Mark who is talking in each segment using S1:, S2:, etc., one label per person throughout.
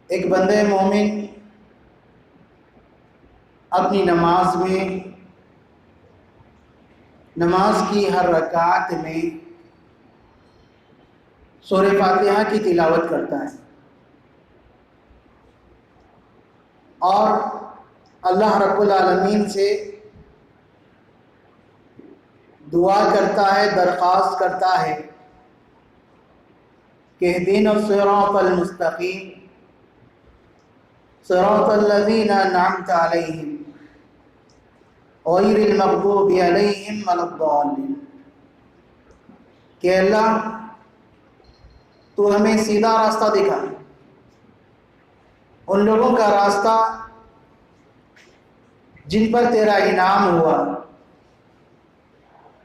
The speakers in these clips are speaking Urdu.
S1: ایک بندہ مومن اپنی نماز میں نماز کی ہر رکعت میں سورہ فاتحہ کی تلاوت کرتا ہے اور اللہ رب العالمین سے دعا کرتا ہے، درخواست کرتا ہے کہ اہدنا الصراط المستقیم صراط الذین انعمت علیہم غیر المغضوب علیہم ولا الضالین، کہ اللہ تو ہمیں سیدھا راستہ دکھا، ان لوگوں کا راستہ جن پر تیرا انعام ہوا،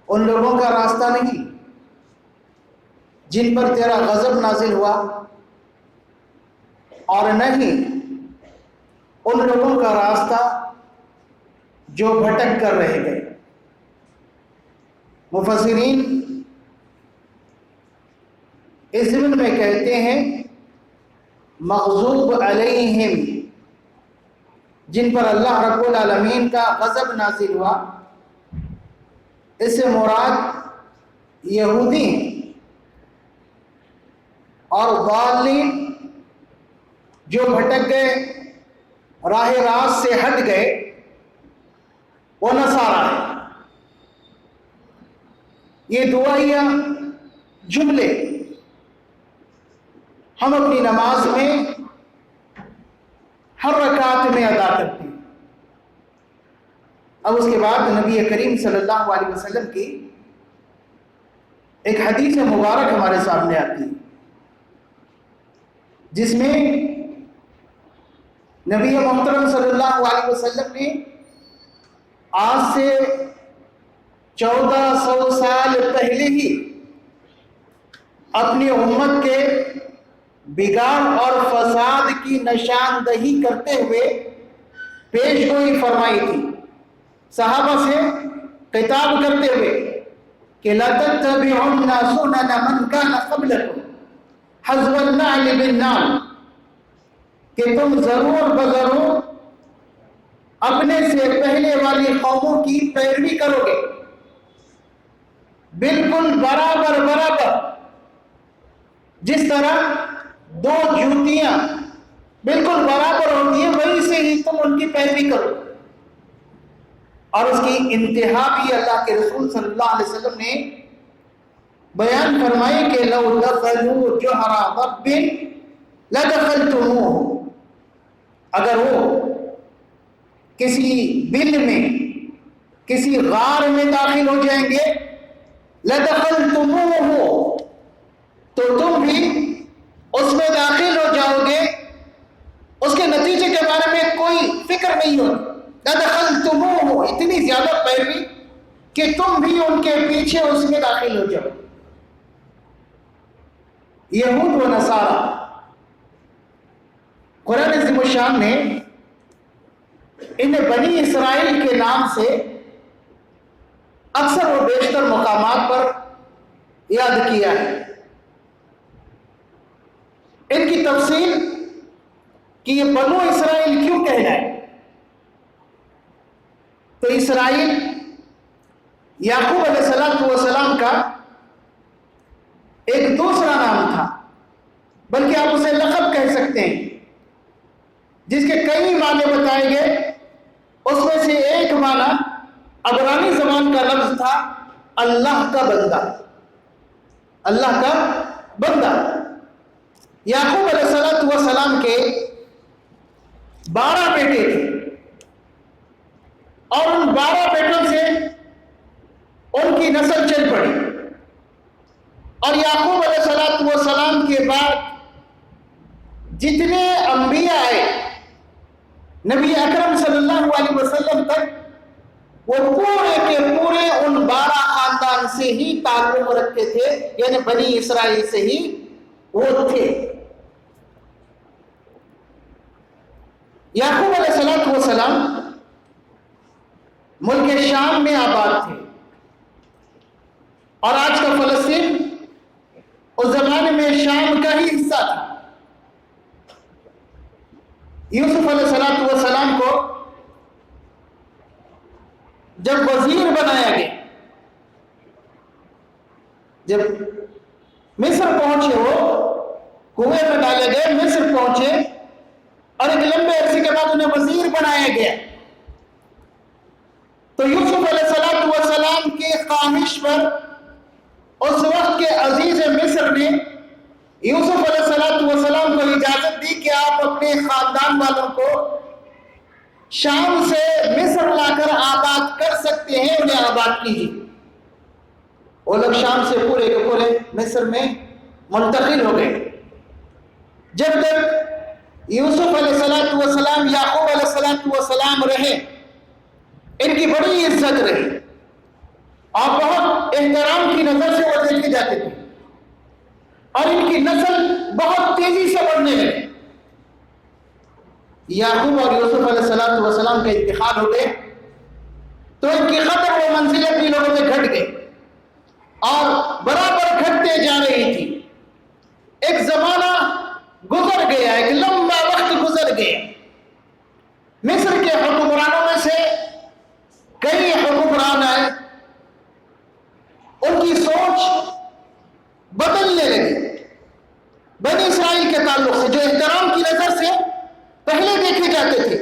S1: ان لوگوں کا راستہ نہیں جن پر تیرا غضب نازل ہوا، اور نہیں ان لوگوں کا راستہ جو بھٹک کر رہ گئے۔ مفسرین اس ضمن میں کہتے ہیں مغضوب علیہم، جن پر اللہ رب العالمین کا غضب نازل ہوا، اس سے مراد یہودی اور ضالین جو بھٹک گئے، راہ راست سے ہٹ گئے، وہ نصارہ ہے۔ یہ دعائیہ جملے ہم اپنی نماز میں ہر رکعت میں ادا کرتے ہیں۔ اب اس کے بعد نبی کریم صلی اللہ علیہ وسلم کی ایک حدیث مبارک ہمارے سامنے آتی ہے، جس میں نبی محترم صلی اللہ علیہ وسلم نے آج سے 1400 سال پہلے ہی اپنی امت کے بگاڑ اور فساد کی نشاندہی کرتے ہوئے پیش گوئی فرمائی تھی، صحابہ سے خطاب کرتے ہوئے کہ لَا تَتَّبِعُنَّ سُنَنَ مَنْ كَانَ قَبْلَكُمْ حَذْوَ النَّعْلِ بِالنَّعْلِ، کہ تم ضرور بضرور اپنے سے پہلے والی قوموں کی پیروی کرو گے، بالکل برابر برابر، جس طرح دو جوتیاں بالکل برابر ہوتی ہیں وہی سے ہی تم ان کی پیروی کرو۔ اور اس کی انتہا بھی اللہ کے رسول صلی اللہ علیہ وسلم نے بیان فرمائی کہ لو دخلوا جحر ضب لدخلتموہ، اگر وہ کسی بل میں، کسی غار میں داخل ہو جائیں گے، لدخلتموہ، تو تم بھی اس میں داخل ہو جاؤ گے، اس کے نتیجے کے بارے میں کوئی فکر نہیں ہو۔ لدخلتموہ، اتنی زیادہ پیروی کہ تم بھی ان کے پیچھے اس میں داخل ہو جاؤ۔ یہود و نصارہ، قرآن عظیم الشان نے انہیں بنی اسرائیل کے نام سے اکثر و بیشتر مقامات پر یاد کیا ہے۔ ان کی تفصیل کہ یہ بنو اسرائیل کیوں کہنا ہے، تو اسرائیل یعقوب علیہ السلام کا ایک دوسرا نام تھا، بلکہ آپ اسے لقب کہہ سکتے ہیں، جس کے کئی معنی بتائے گئے۔ اس میں سے ایک معنی عبرانی زبان کا لفظ تھا اللہ کا بندہ، اللہ کا بندہ۔ یعقوب علیہ السلام کے 12 بیٹے تھے، اور ان 12 بیٹوں سے ان کی نسل چل پڑی، اور یعقوب علیہ السلام کے بعد جتنے انبیاء آئے نبی اکرم صلی اللہ علیہ وسلم تک، وہ پورے کے پورے ان 12 خاندان سے ہی تعلق رکھتے تھے، یعنی بنی اسرائیل سے ہی وہ تھے۔ یعقوب علیہ السلام ملک شام میں آباد تھے، اور آج کا فلسطین اس زمانے میں شام کا ہی حصہ تھا۔ یوسف علیہ السلام کو جب وزیر بنایا گیا، جب مصر پہنچے، وہ کنویں میں ڈالے گئے، مصر پہنچے اور ایک لمبے عرصے کے بعد انہیں وزیر بنایا گیا، تو یوسف علیہ السلام کی خواہش پر اس وقت کے عزیز مصر نے یوسف علیہ السلام کو اجازت دی کہ آپ اپنے خاندان والوں کو شام سے مصر لا کر آباد کر سکتے ہیں، انہیں آباد کیجیے۔ وہ لوگ شام سے پورے کے پورے مصر میں منتقل ہو گئے۔ جب تک یوسف علیہ السلام، یعقوب علیہ السلام رہے، ان کی بڑی عزت رہی اور بہت احترام کی نظر سے وہ دیکھے جاتے تھے، اور ان کی نسل بہت تیزی سے بڑھنے لگی۔ یعقوب اور یوسف علیہ السلام کا انتقال ہو گئے تو ان کی قدر و منزلت بھی لوگوں میں گھٹ گئی اور برابر گھٹتے جا رہی تھی۔ ایک زمانہ گزر گیا، ایک لمبا وقت گزر گیا، مصر کے حکمرانوں میں سے کئی حکمران آئے، ان کی سوچ بدلنے لگی بنی اسرائیل کے تعلق سے، جو احترام کی نظر سے پہلے دیکھے جاتے تھے،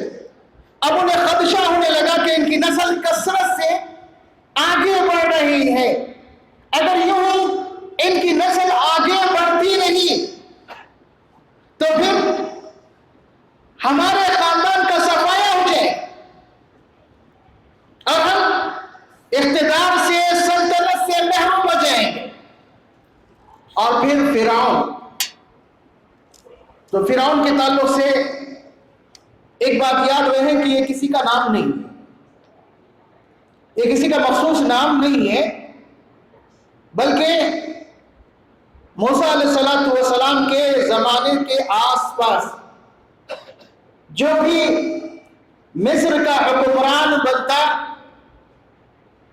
S1: اب انہیں خدشہ ہونے لگا کہ ان کی نسل کثرت سے آگے بڑھ رہی ہے، اگر یوں ہی ان کی نسل آگے بڑھتی رہی تو پھر ہمارے خاندان کا صفایا ہو جائے اور ہم اقتدار سے، سلطنت سے محروم ہو جائیں گے۔ اور پھر فرعون، تو فرعون کے تعلق سے ایک بات یاد رہے کہ یہ کسی کا نام نہیں ہے، یہ کسی کا مخصوص نام نہیں ہے، بلکہ موسیٰ علیہ السلام کے زمانے کے آس پاس جو بھی مصر کا حکمران بنتا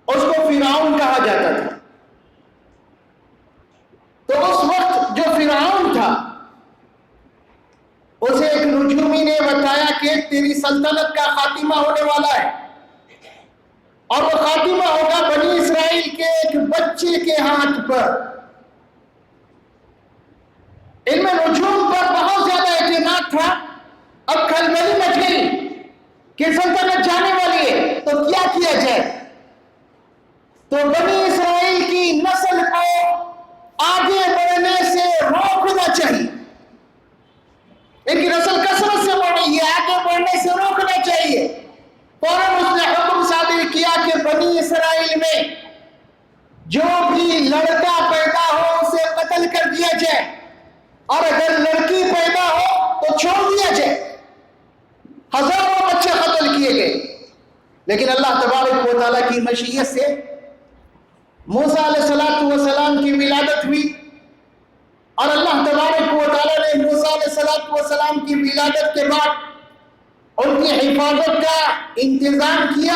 S1: اس کو فرعون کہا جاتا تھا۔ تو اس وقت جو فرعون تھا اسے ایک نجومی نے بتایا کہ تیری سلطنت کا خاتمہ ہونے والا ہے، اور وہ خاتمہ ہوگا بنی اسرائیل کے ایک بچے کے ہاتھ پر۔ ان میں نجوم پر بہت زیادہ اعتماد تھا۔ اب کھلبلی مچ گئی کہ سلطنت جانے والی ہے، تو کیا کیا جائے؟ تو بنی اسرائیل کی نسل کو آگے بڑھنے سے روکنا چاہیے، ان کی نسل کثرت سے بڑھ رہی ہے، آگے بڑھنے سے روکنا چاہیے۔ فوراً اس نے حکم صادر کیا کہ بنی اسرائیل میں جو بھی لڑکا پیدا ہو اسے قتل کر دیا جائے، اور اگر لڑکی پیدا ہو تو چھوڑ دیا جائے۔ ہزاروں بچے قتل کیے گئے، لیکن اللہ تبارک و تعالیٰ کی مشیت سے موسیٰ علیہ السلام کی ولادت ہوئی، اور اللہ تبارک و تعالیٰ نے موسیٰ علیہ السلام کی ولادت کے بعد ان کی حفاظت کا انتظام کیا،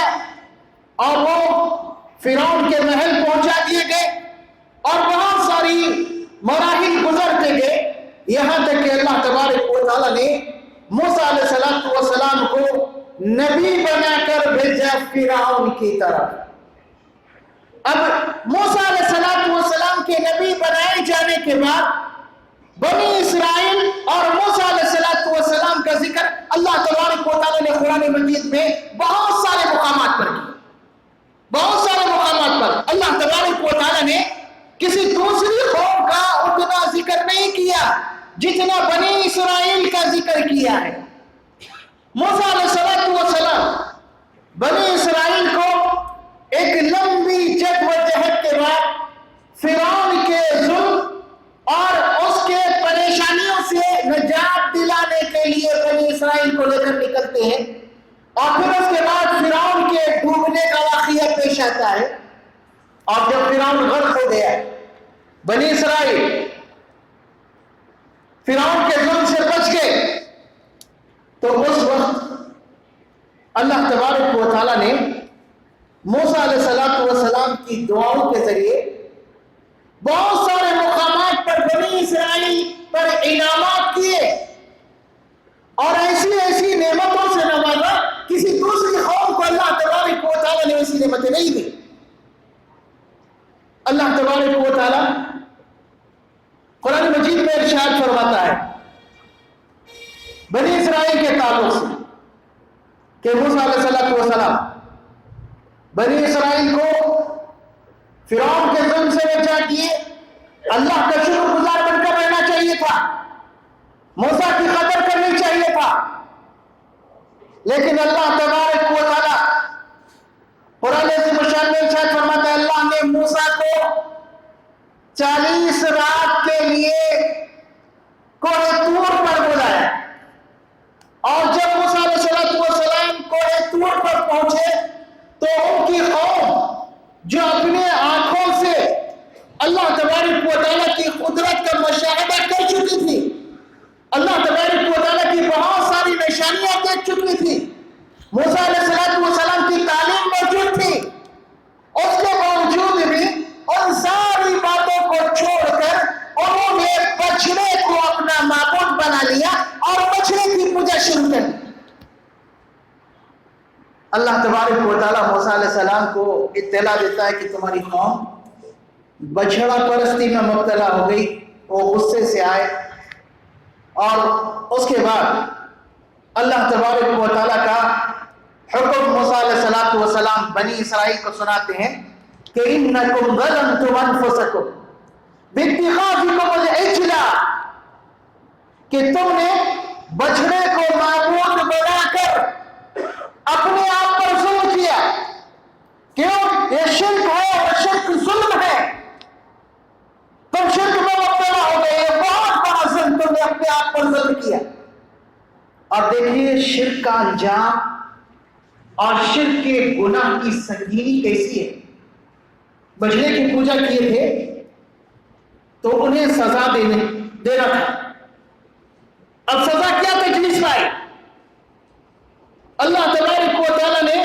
S1: اور وہ فرعون کے محل پہنچا دیے گئے، اور بہت ساری مراحل گزرتے گئے، یہاں تک کہ اللہ تبارک و تعالیٰ نے موسیٰ علیہ السلام کو نبی بنا کر بھیجا فرعون کی طرف۔ اب موسیٰ علیہ السلام کے نبی بنائے جانے کے بعد بنی اسرائیل اور موسیٰ علیہ السلام کا ذکر اللہ تبارک و تعالیٰ نے قرآن مجید میں بہت سارے مقامات پر کیا۔ بہت سارے مقامات پر اللہ تبارک و تعالیٰ نے کسی دوسری قوم کا اتنا ذکر نہیں کیا جتنا بنی اسرائیل کا ذکر کیا ہے۔ موسیٰ علیہ السلام بنی اسرائیل کو ایک لمبی جد و جہد کے بعد فرعون کے ظلم اور اس کے پریشانیوں سے نجات دلانے کے لیے بنی اسرائیل کو لے کر نکلتے ہیں، اور پھر اس کے بعد فرعون کے ڈوبنے کا واقعہ پیش آتا ہے، اور جب فرعون غرق ہو گیا، بنی اسرائیل فرعون کے ظلم سے بچ گئے، تو اس وقت اللہ تبارک و تعالیٰ نے موسیٰ علیہ السلام کی دعاؤں کے ذریعے بہت سارے مقامات پر بنی اسرائیل پر انعامات کیے، اور ایسی ایسی تعلق سے کہ موسیٰ علیہ السلام بنی اسرائیل کو فرعون کے ظلم سے بچا کیے، اللہ کا شکر گزار بن کر رہنا چاہیے تھا، موسیٰ کی قدر کرنی چاہیے تھا، لیکن اللہ تبارک و تعالیٰ قرآن عظیم الشان میں ارشاد فرماتا ہے اللہ نے موسیٰ کو 40 رات کے لیے کوہ طور پر بلایا، اور جب موسیٰ علیہ السلام کوہ طور پر پہنچے تو ان کی قوم جو اپنے آنکھوں سے اللہ تبارک و تعالیٰ کی قدرت کا مشاہدہ کر چکی تھی، اللہ تبارک و تعالیٰ کی بہت ساری نشانیاں دیکھ چکی تھی، موسیٰ علیہ السلام کی تعلیم موجود تھی، اس کے باوجود بھی ان ساری باتوں کو چھوڑ کر انہوں نے بچڑے کو اپنا معبود بنا لیا اور بچڑے کی پوجا شروع کر دی۔ اللہ تبارک و تعالیٰ موسیٰ علیہ السلام کو اطلاع دیتا ہے کہ تمہاری قوم بچڑا پرستی میں مبتلا ہو گئی، وہ غصے سے آئے، اور اس کے بعد اللہ تبارک و تعالیٰ کا حکم موسیٰ علیہ السلام بنی اسرائیل کو سناتے ہیں کہ اِنَّكُمْ ظَلَمْتُمْ أَنفُسَكُمْ بِاتِّخَاذِكُمُ الْعِجْلَ، کہ تم نے بچڑے کو معبود بنا کر اپنے آپ پر ظلم کیا۔ کیوں؟ یہ شرک ہے اور شرک ظلم ہے، تم شرک میں مبتلا ہو گئے، یہ بہت بڑا ظلم تم نے اپنے آپ پر ظلم کیا۔ اور دیکھیے شرک کا انجام اور شرک کے گناہ کی سنگینی کیسی ہے۔ بچڑے کی پوجا کیے تھے تو انہیں سزا دینا تھا، اب سزا کیا تجویز لائی؟ اللہ تبارک و تعالیٰ نے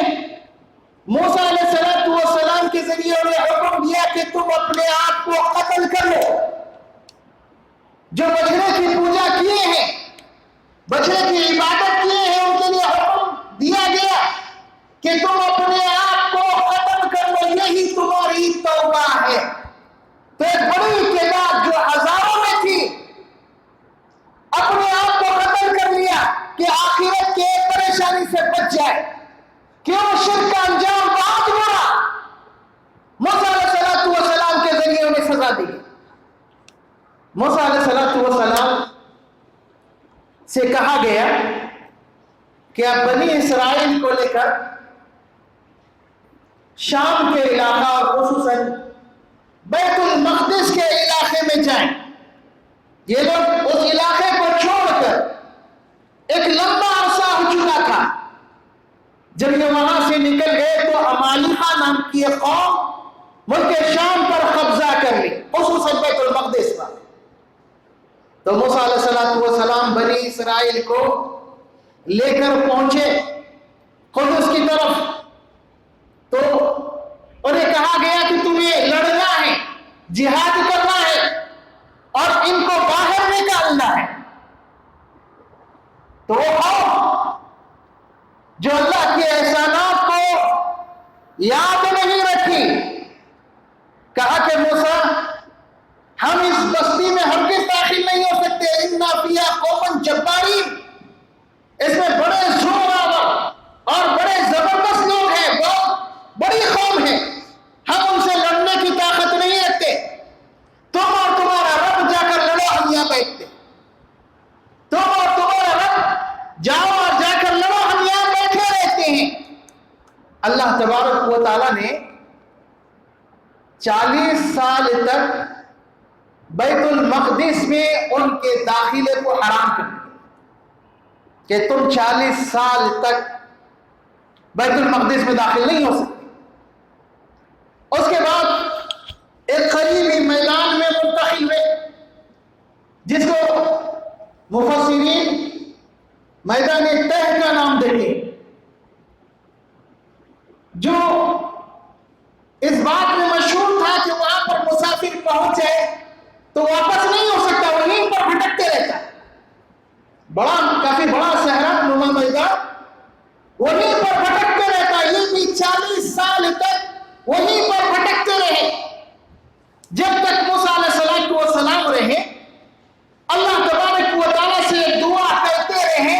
S1: موسیٰ علیہ السلام کے ذریعے انہیں حکم دیا کہ تم اپنے آپ کو قتل کر لو۔ جو بچڑے کی پوجا کیے ہیں، بچڑے کی عبادت کیے ہیں، ان کے لیے حکم دیا گیا کہ تم اپنے آپ کو ختم کر لو، یہی تمہاری توبہ ہے۔ تو ایک بڑی تعداد جو ہزاروں میں تھی اپنے آپ کو قتل کر لیا کہ آخرت کے پریشانی سے بچ جائے۔ کیوں؟ شرک کا انجام بہت برا۔ موسیٰ علیہ السلام کے ذریعے انہیں سزا دی۔ موسیٰ علیہ السلام سے کہا گیا کہ آپ بنی اسرائیل کو لے کر شام کے علاقہ اور خصوصاً بیت المقدس کے علاقے میں جائیں۔ یہ لوگ اس علاقے کو چھوڑ کر ایک لمبا عرصہ ہو چکا تھا، جب یہ وہاں سے نکل گئے تو عمالقہ نام کی ایک قوم ملک شام پر قبضہ کر لی، خصوصاً بیت المقدس پر۔ تو موسیٰ علیہ السلام بنی اسرائیل کو لے کر پہنچے قدس کی طرف، تو انہیں کہا گیا کہ تمہیں لڑنا ہے، جہاد کرنا ہے اور ان کو باہر نکالنا ہے۔ تو وہ قوم جو اللہ کے احسانات کو یاد نہیں رکھی، کہا کہ موسیٰ ہم اس بستی میں ہرگز داخل نہیں ہو سکتے، اِنَّا فِيهَا قَوْمًا جَبَّارِينَ، اس میں بڑے زور آور اور بڑے زبردست لوگ ہیں، بہت بڑی قوم ہے، ہم ان سے لڑنے کی طاقت نہیں رکھتے، تم اور تمہارا رب جا کر لڑو، ہم یہاں بیٹھتے، تم اور تمہارا رب جاؤ اور جا کر لڑو، ہم یہاں بیٹھے رہتے ہیں۔ اللہ تبارک و تعالیٰ نے 40 سال تک بیت المقدس میں ان کے داخلے کو حرام کر دیا کہ تم 40 سال تک بیت المقدس میں داخل نہیں ہو سکتے۔ اس کے بعد ایک قریبی میدان میں منتقل ہوئے جس کو مفسرین میدان تہ کا نام دیتے، جو اس بات میں مشہور تھا کہ وہاں پر مسافر پہنچ جائے تو واپس نہیں ہو سکتا، وہیں پر بھٹکتے رہتا، کافی بڑا صحرا نما میدان، وہیں پر بھٹکتے رہتا۔ یہ بھی 40 سال تک وہیں پر بھٹکتے رہے، جب تک موسیٰ علیہ السلام رہے، اللہ تبارک و تعالیٰ سے دعا کرتے رہے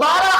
S1: 12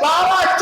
S1: 12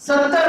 S1: 70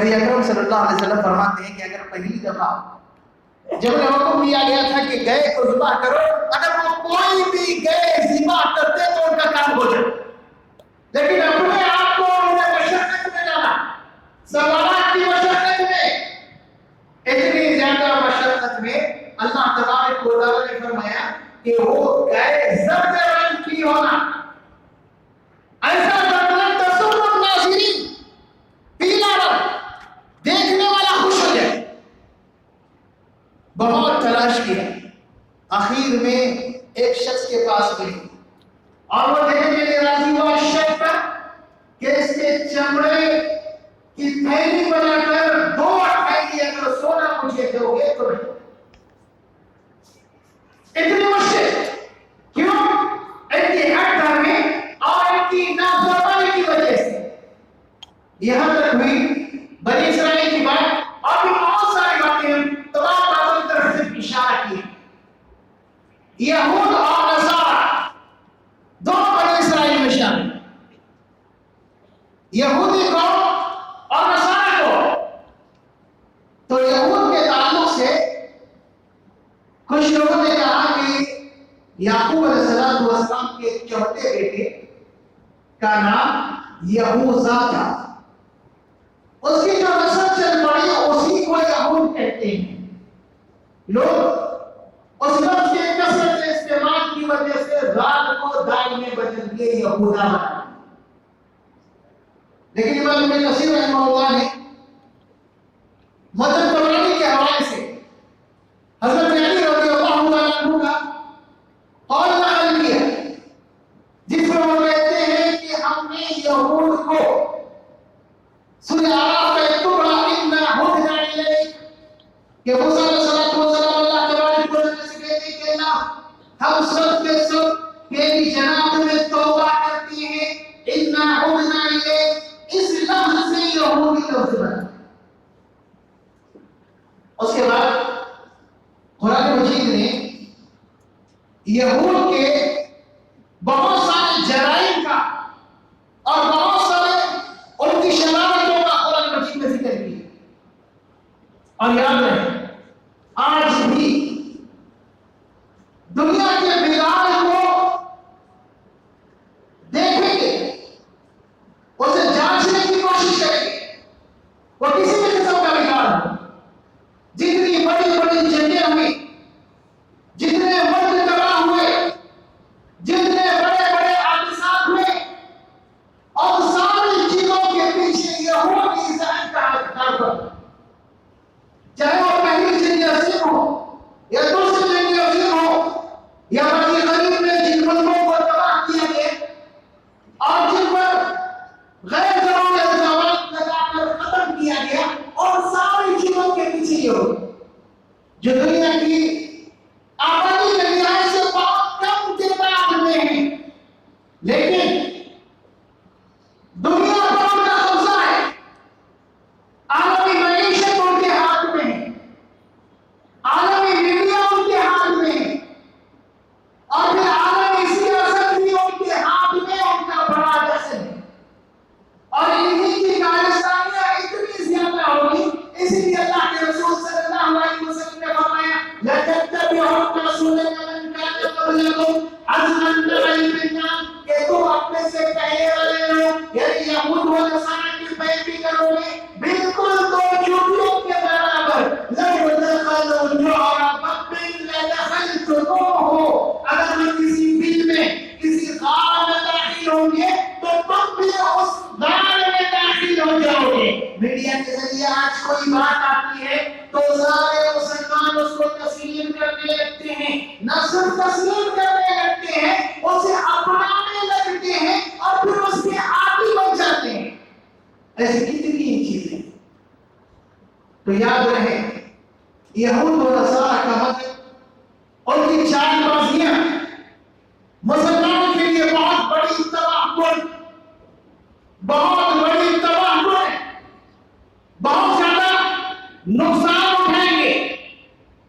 S1: نبی اکرم صلی اللہ علیہ وسلم فرماتے ہیں کہ اگر پہلی دفعہ جب انہیں حکم دیا گیا تھا کہ گائے کو ذبح کرو، اگر وہ کوئی بھی گائے ذبح کرتے تو ان کا کام ہو جائے، لیکن اپنے آپ کو انہیں مشقت میں ڈالا، سوالات کی مشقت میں، اتنی زیادہ مشقت میں اللہ تبارک و تعالیٰ نے فرمایا کہ وہ گائے زرد رنگ کی ہونا، ایسا بدلن تصور الناظرین، پیلا رنگ، دیکھنے والا خوش ہو جائے۔ بہت تلاش کیا، آخر میں ایک شخص کے پاس گئی اور وہ دیکھنے کے لیے راضی ہوا اس شخص پر کہ اس کے چمڑے کی تھیلی بنا کر 2 تھیلی اگر سونا مجھے دو گے تو نہیں۔ اتنی مشکل کیوں؟ ان کی حق میں اور ان کی نافرمانی کی وجہ سے یہاں تک ہوئی بنی اسرائیل کی بات، اور بھی بہت ساری باتیں ہم تمام باتوں کی طرف سے اشارہ کیے۔ یہود اور نصارہ دونوں بنی اسرائیل میں شامل، یہودی قوم اور نصارہ قوم۔ تو یہود کے تعلق سے کچھ لوگوں نے کہا کہ یعقوب علیہ السلام کے چوتھے بیٹے کا نام یہوذا تھا، اس کی جو نسل چل پڑی اسی کو یہود کہتے ہیں۔ لوگ اس لفظ کے کثرت استعمال کی وجہ سے رات کو دال میں بدل کے یہوذا بنا، لیکن امام ابن کثیر رحمہ اللہ نے متن طبرانی کے حوالے سے حضرت علی رضی اللہ عنہ کا قول نقل کیا، جس میں وہ کہتے ہیں کہ ہم نے یہود کو سورہ اعراف کا ایک ٹکڑا انا ہدنا الیک کہ موسیٰ علیہ السلام اللہ تبارک و تعالیٰ سے کہتے ہیں کہ اللہ ہم سب کے سب تیری جناب میں توبہ کرتی ہیں، انا ہدنا الیک، اس لفظ سے یہودی لفظ بنا۔ اس کے بعد قرآن مجید نے یہود کے بہت سارے جرائم کا اور بہت سارے ان کی شرارتوں کا قرآن مجید میں ذکر کیا، اور یاد رہے آج بھی دنیا کے بگاڑ کو دیکھیں گے، اسے جانچنے کی کوشش کریں گے، وہ کسی بھی قسم کا بگاڑ ہو، جتنی بڑی بڑی جنگیں ہوئی، جتنے ملک تباہ ہوئے، جتنے بڑے بڑے حادثات ہوئے، اور ساری چیزوں کے پیچھے یہود کی ذات کا ہاتھ ہو، چاہے وہ پہلی جنگ عظیم ہو یا دوسری جنگ عظیم ہو، یا بنی غریب میں جن ملکوں کو تباہ کیا گیا اور جن پر غیر ضروری الزامات لگا کر ختم کیا گیا، اور ساری چیزوں کے پیچھے یہود جو دنیا کی آبادی کے لحاظ سے بہت کم تعداد میں ہیں، لیکن دنیا بھر کا قبضہ ہے، عالمی معیشت ان کے ہاتھ میں ہے، عالمی میڈیا ان کے ہاتھ میں ہے، اور پھر عالمی سیاست بھی ان کے ہاتھ میں ان کا بڑا جشن ہے، اور انہی کی کارستانیاں اتنی زیادہ ہوگی، اسی لیے اللہ کے رسول صلی اللہ علیہ وسلم نے فرمایا لَتَتَّبِعُنَّ سُنَنَ مَن كَانَ قَبْلَكُمْ حَذْوَ النَّعْلِ بِالنَّعْلِ، کہ تم اپنے سے پہلے والے لوگ یعنی یہود و نصارہ کی پیروی کرو گے، بالکل دو چوٹیوں کے برابر، لَوْ دَخَلُوا جُحْرَ ضَبٍّ لَدَخَلْتُمُوهُ، اگر وہ کسی بل میں کسی غار میں داخل ہوں گے تو تم بھی اس غار میں داخل ہو جاؤ گے۔ میڈیا کے ذریعے آج کوئی بات آتی ہے تو سارے مسلمان اس کو تسلیم کرنے لگتے ہیں، نہ صرف تسلیم کرنے لگتے ہیں، اسے اپنانے لگتے ہیں، اور پھر اس کے عادی بن جاتے ہیں۔ ایسی کتنی چیزیں، تو یاد رہے یہود و نصارہ کا مطلب ان کی چال بازیاں مسلمانوں کے لیے بہت بڑی تباہ کن، بہت بڑی تباہ کن، بہت زیادہ نقصان